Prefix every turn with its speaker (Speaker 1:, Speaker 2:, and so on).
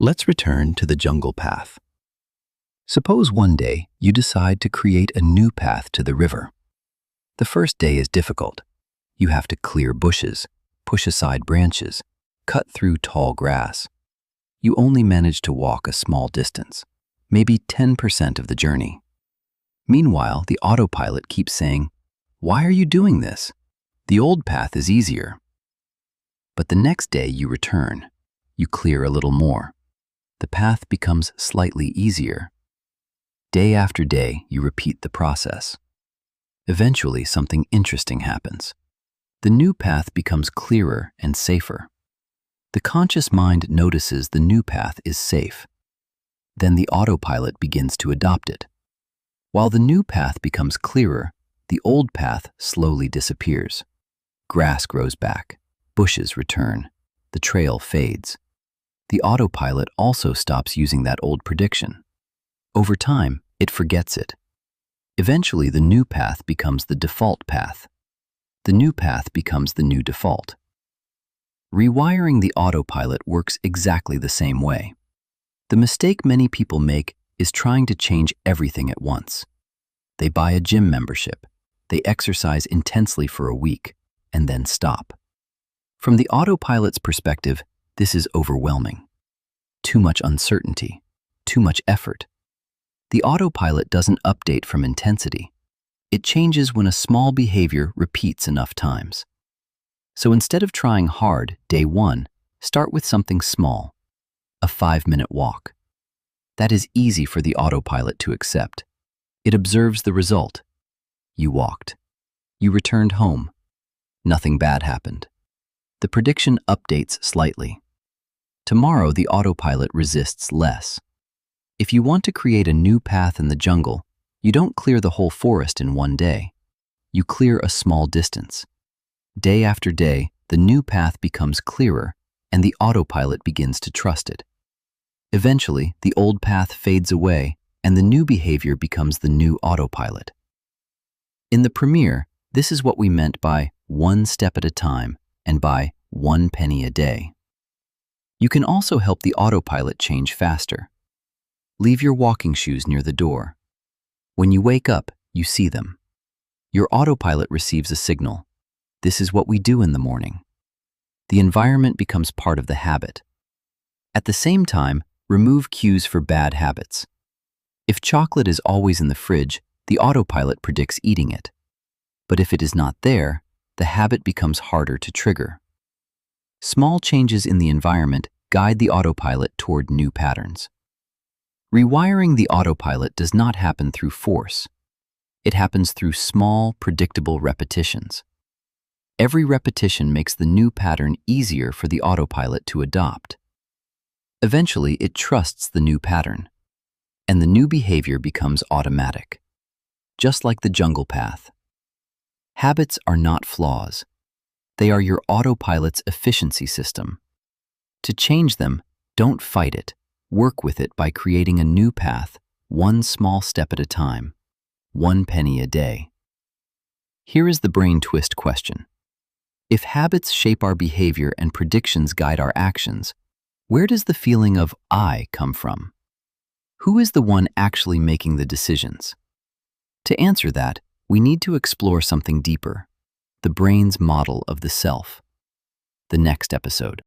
Speaker 1: Let's return to the jungle path. Suppose one day you decide to create a new path to the river. The first day is difficult. You have to clear bushes, push aside branches, cut through tall grass. You only manage to walk a small distance, maybe 10% of the journey. Meanwhile, the autopilot keeps saying, "Why are you doing this? The old path is easier." But the next day you return. You clear a little more. The path becomes slightly easier. Day after day, you repeat the process. Eventually, something interesting happens. The new path becomes clearer and safer. The conscious mind notices the new path is safe. Then the autopilot begins to adopt it. While the new path becomes clearer, the old path slowly disappears. Grass grows back, bushes return, the trail fades. The autopilot also stops using that old prediction. Over time, it forgets it. Eventually, the new path becomes the default path. The new path becomes the new default. Rewiring the autopilot works exactly the same way. The mistake many people make is trying to change everything at once. They buy a gym membership, they exercise intensely for a week, and then stop. From the autopilot's perspective, this is overwhelming. Too much uncertainty, too much effort. The autopilot doesn't update from intensity. It changes when a small behavior repeats enough times. So instead of trying hard day one, start with something small, a 5-minute walk. That is easy for the autopilot to accept. It observes the result. You walked. You returned home. Nothing bad happened. The prediction updates slightly. Tomorrow, the autopilot resists less. If you want to create a new path in the jungle, you don't clear the whole forest in one day. You clear a small distance. Day after day, the new path becomes clearer, and the autopilot begins to trust it. Eventually, the old path fades away, and the new behavior becomes the new autopilot. In the premiere, this is what we meant by one step at a time and by 1 penny a day. You can also help the autopilot change faster. Leave your walking shoes near the door. When you wake up, you see them. Your autopilot receives a signal. This is what we do in the morning. The environment becomes part of the habit. At the same time, remove cues for bad habits. If chocolate is always in the fridge, the autopilot predicts eating it. But if it is not there, the habit becomes harder to trigger. Small changes in the environment guide the autopilot toward new patterns. Rewiring the autopilot does not happen through force. It happens through small, predictable repetitions. Every repetition makes the new pattern easier for the autopilot to adopt. Eventually, it trusts the new pattern, and the new behavior becomes automatic, just like the jungle path. Habits are not flaws. They are your autopilot's efficiency system. To change them, don't fight it. Work with it by creating a new path, one small step at a time, 1 penny a day. Here is the brain twist question. If habits shape our behavior and predictions guide our actions, where does the feeling of I come from? Who is the one actually making the decisions? To answer that, we need to explore something deeper, the brain's model of the self. The next episode.